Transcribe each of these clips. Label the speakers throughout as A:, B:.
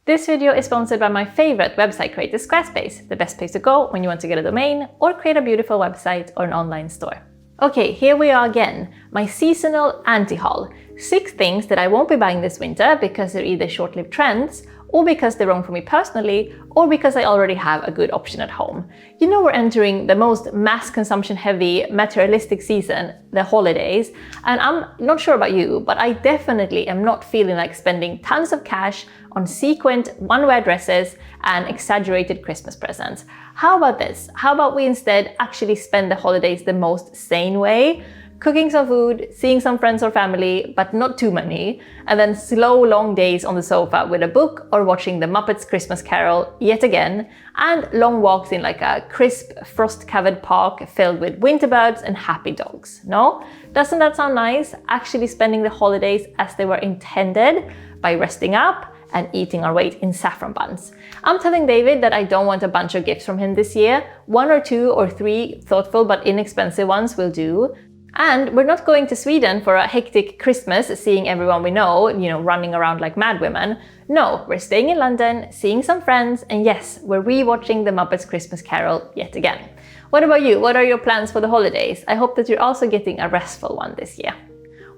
A: This video is sponsored by my favorite website creator, Squarespace, the best place to go when you want to get a domain or create a beautiful website or an online store. Okay, here we are again, my seasonal anti-haul. 6 things that I won't be buying this winter because they're either short-lived trends, or because they're wrong for me personally, or because I already have a good option at home. You know, we're entering the most mass consumption heavy, materialistic season, the holidays, and I'm not sure about you, but I definitely am not feeling like spending tons of cash on sequined one-wear dresses and exaggerated Christmas presents. How about this? How about we instead actually spend the holidays the most sane way? Cooking some food, seeing some friends or family, but not too many, and then slow long days on the sofa with a book or watching the Muppets Christmas Carol yet again, and long walks in like a crisp, frost-covered park filled with winter birds and happy dogs. No? Doesn't that sound nice? Actually spending the holidays as they were intended, by resting up and eating our weight in saffron buns. I'm telling David that I don't want a bunch of gifts from him this year. 1 or 2 or 3 thoughtful but inexpensive ones will do. And we're not going to Sweden for a hectic Christmas, seeing everyone we know, running around like mad women. No, we're staying in London, seeing some friends, and yes, we're rewatching the Muppets Christmas Carol yet again. What about you? What are your plans for the holidays? I hope that you're also getting a restful one this year.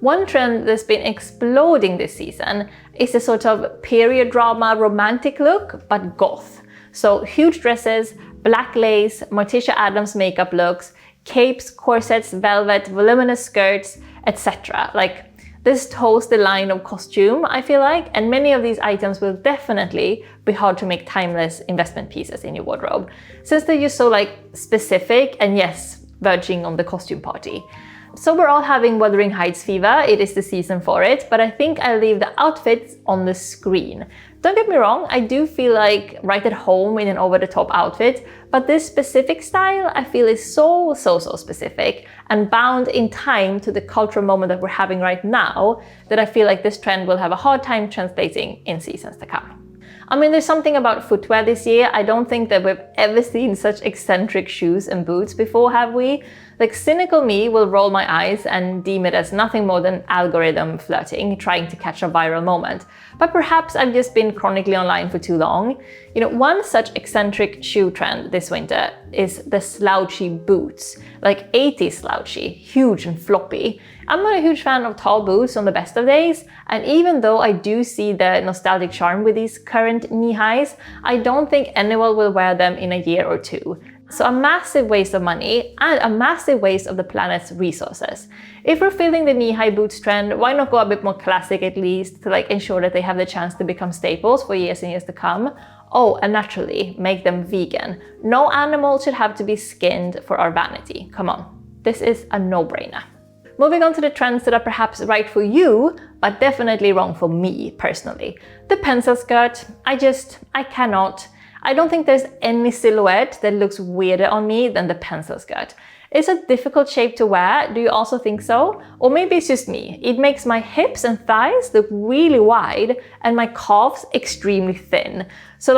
A: One trend that's been exploding this season is a sort of period drama romantic look, but goth. So huge dresses, black lace, Morticia Addams makeup looks, capes, corsets, velvet, voluminous skirts, etc. Like, this toes the line of costume, I feel like, and many of these items will definitely be hard to make timeless investment pieces in your wardrobe, since they're just so specific and yes, verging on the costume party. So we're all having Wuthering Heights fever, it is the season for it, but I think I'll leave the outfits on the screen. Don't get me wrong, I do feel like right at home in an over-the-top outfit, but this specific style I feel is so specific and bound in time to the cultural moment that we're having right now that I feel like this trend will have a hard time translating in seasons to come. I mean, there's something about footwear this year. I don't think that we've ever seen such eccentric shoes and boots before, have we? Like, cynical me will roll my eyes and deem it as nothing more than algorithm flirting, trying to catch a viral moment. But perhaps I've just been chronically online for too long. One such eccentric shoe trend this winter is the slouchy boots, like 80s slouchy, huge and floppy. I'm not a huge fan of tall boots on the best of days, and even though I do see the nostalgic charm with these current knee highs, I don't think anyone will wear them in a year or 2. So a massive waste of money and a massive waste of the planet's resources. If we're feeling the knee-high boots trend, why not go a bit more classic at least to ensure that they have the chance to become staples for years and years to come? Oh, and naturally, make them vegan. No animal should have to be skinned for our vanity. Come on, this is a no-brainer. Moving on to the trends that are perhaps right for you, but definitely wrong for me personally. The pencil skirt, I cannot. I don't think there's any silhouette that looks weirder on me than the pencil skirt. It's a difficult shape to wear, do you also think so? Or maybe it's just me. It makes my hips and thighs look really wide and my calves extremely thin. So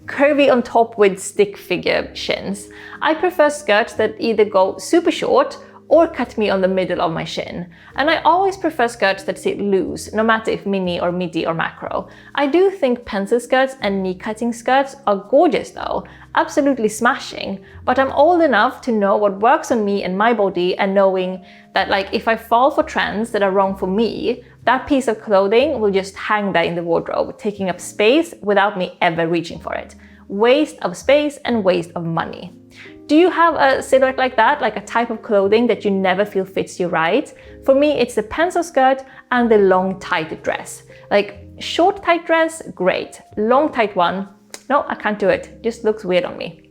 A: curvy on top with stick figure shins. I prefer skirts that either go super short or cut me on the middle of my shin. And I always prefer skirts that sit loose, no matter if mini or midi or macro. I do think pencil skirts and knee-cutting skirts are gorgeous though, absolutely smashing, but I'm old enough to know what works on me and my body, and knowing that if I fall for trends that are wrong for me, that piece of clothing will just hang there in the wardrobe, taking up space without me ever reaching for it. Waste of space and waste of money. Do you have a silhouette like that, like a type of clothing that you never feel fits you right? For me, it's the pencil skirt and the long tight dress. Short tight dress, great. Long tight one, no, I can't do it. Just looks weird on me.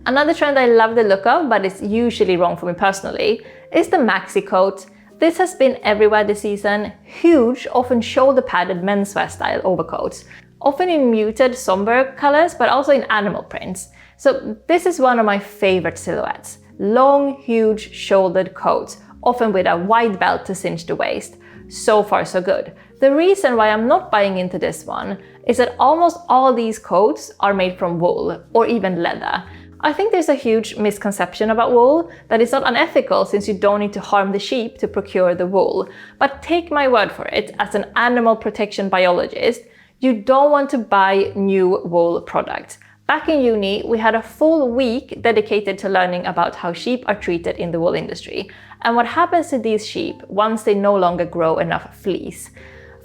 A: Another trend I love the look of, but it's usually wrong for me personally, is the Maxi coat. This has been everywhere this season. Huge, often shoulder padded menswear style overcoats. Often in muted, somber colors, but also in animal prints. So this is one of my favorite silhouettes. Long, huge, shouldered coats, often with a wide belt to cinch the waist. So far, so good. The reason why I'm not buying into this one is that almost all these coats are made from wool or even leather. I think there's a huge misconception about wool, that it's not unethical since you don't need to harm the sheep to procure the wool. But take my word for it, as an animal protection biologist, You don't want to buy new wool products. Back in uni, we had a full week dedicated to learning about how sheep are treated in the wool industry and what happens to these sheep once they no longer grow enough fleece.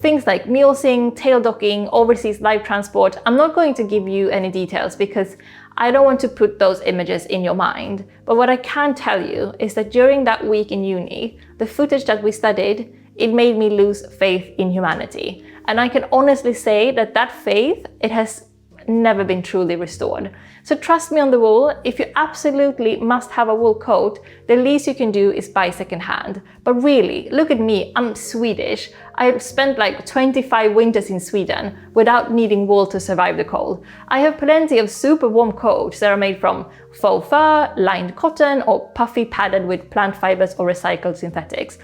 A: Things like mulesing, tail docking, overseas live transport. I'm not going to give you any details because I don't want to put those images in your mind. But what I can tell you is that during that week in uni, the footage that we studied, it made me lose faith in humanity. And I can honestly say that that faith, it has never been truly restored. So trust me on the wool, if you absolutely must have a wool coat, the least you can do is buy secondhand. But really, look at me, I'm Swedish. I've spent like 25 winters in Sweden without needing wool to survive the cold. I have plenty of super warm coats that are made from faux fur, lined cotton, or puffy padded with plant fibers or recycled synthetics.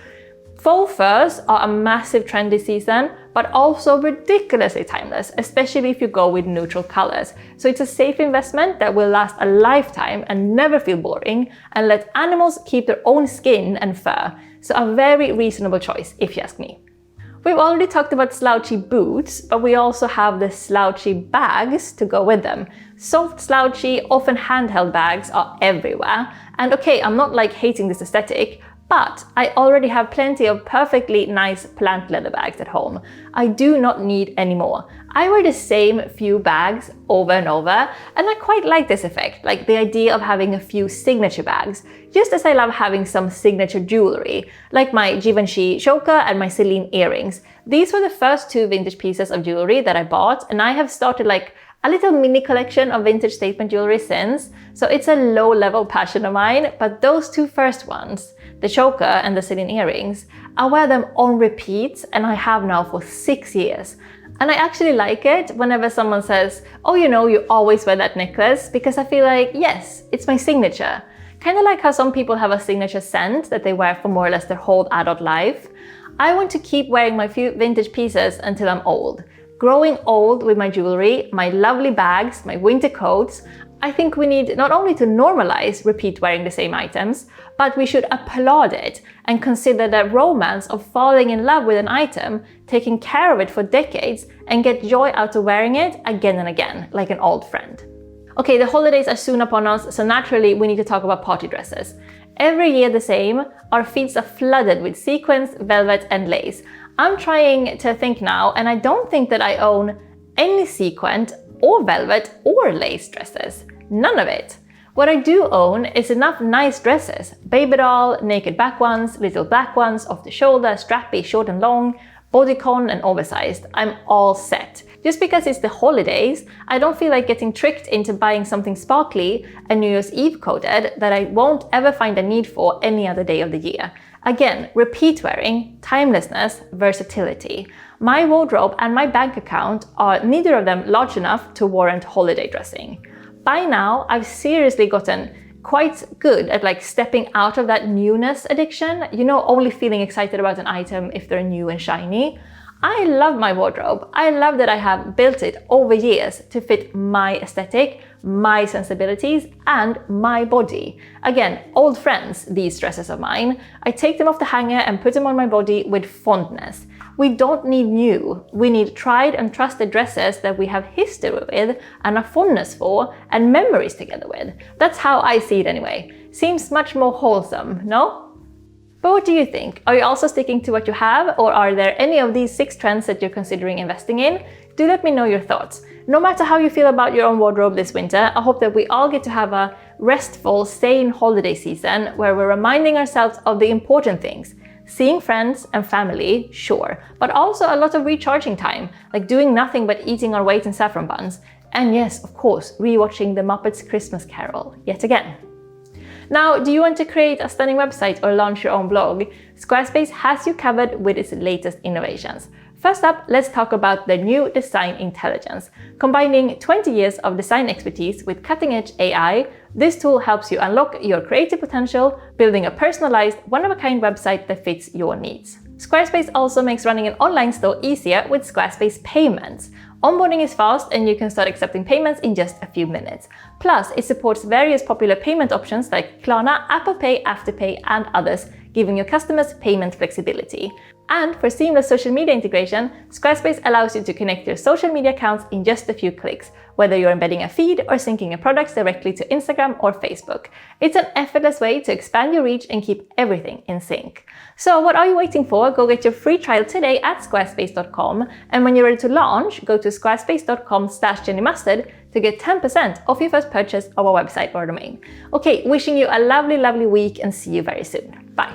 A: Faux furs are a massive trend this season, but also ridiculously timeless, especially if you go with neutral colors. So it's a safe investment that will last a lifetime and never feel boring, and let animals keep their own skin and fur. So a very reasonable choice, if you ask me. We've already talked about slouchy boots, but we also have the slouchy bags to go with them. Soft, slouchy, often handheld bags are everywhere. And okay, I'm not like hating this aesthetic, but I already have plenty of perfectly nice plant leather bags at home. I do not need any more. I wear the same few bags over and over, and I quite like this effect, like the idea of having a few signature bags, just as I love having some signature jewelry, like my Givenchy choker and my Celine earrings. These were the first 2 vintage pieces of jewelry that I bought, and I have started like a little mini collection of vintage statement jewelry since, so it's a low-level passion of mine, but those 2 first ones, the choker and the Celine earrings, I wear them on repeat and I have now for 6 years. And I actually like it whenever someone says, oh, you know, you always wear that necklace, because I feel like, yes, it's my signature. Kind of like how some people have a signature scent that they wear for more or less their whole adult life. I want to keep wearing my few vintage pieces until I'm old. Growing old with my jewelry, my lovely bags, my winter coats, I think we need not only to normalize repeat wearing the same items, but we should applaud it and consider the romance of falling in love with an item, taking care of it for decades, and get joy out of wearing it again and again, like an old friend. Okay, the holidays are soon upon us, so naturally we need to talk about party dresses. Every year the same, our feeds are flooded with sequins, velvet, and lace. I'm trying to think now, and I don't think that I own any sequined or velvet or lace dresses. None of it. What I do own is enough nice dresses. Baby doll, naked back ones, little black ones, off the shoulder, strappy, short and long, bodycon and oversized. I'm all set. Just because it's the holidays, I don't feel like getting tricked into buying something sparkly and New Year's Eve coded that I won't ever find a need for any other day of the year. Again, repeat wearing, timelessness, versatility. My wardrobe and my bank account are neither of them large enough to warrant holiday dressing. By now, I've seriously gotten quite good at like stepping out of that newness addiction, you know, only feeling excited about an item if they're new and shiny. I love my wardrobe. I love that I have built it over years to fit my aesthetic, my sensibilities, and my body. Again, old friends, these dresses of mine. I take them off the hanger and put them on my body with fondness. We don't need new. We need tried and trusted dresses that we have history with and a fondness for and memories together with. That's how I see it anyway. Seems much more wholesome, no? But what do you think? Are you also sticking to what you have, or are there any of these 6 trends that you're considering investing in? Do let me know your thoughts. No matter how you feel about your own wardrobe this winter, I hope that we all get to have a restful, sane holiday season where we're reminding ourselves of the important things. Seeing friends and family, sure, but also a lot of recharging time, like doing nothing but eating our weight in saffron buns. And yes, of course, rewatching The Muppets Christmas Carol yet again. Now, do you want to create a stunning website or launch your own blog? Squarespace has you covered with its latest innovations. First up, let's talk about the new design intelligence. Combining 20 years of design expertise with cutting-edge AI, this tool helps you unlock your creative potential, building a personalized, one-of-a-kind website that fits your needs. Squarespace also makes running an online store easier with Squarespace Payments. Onboarding is fast and you can start accepting payments in just a few minutes. Plus, it supports various popular payment options like Klarna, Apple Pay, Afterpay, and others, giving your customers payment flexibility. And for seamless social media integration, Squarespace allows you to connect your social media accounts in just a few clicks, whether you're embedding a feed or syncing your products directly to Instagram or Facebook. It's an effortless way to expand your reach and keep everything in sync. So what are you waiting for? Go get your free trial today at squarespace.com, and when you're ready to launch, go to squarespace.com/jennymustard to get 10% off your first purchase of a website or domain. Okay, wishing you a lovely week and see you very soon. Bye.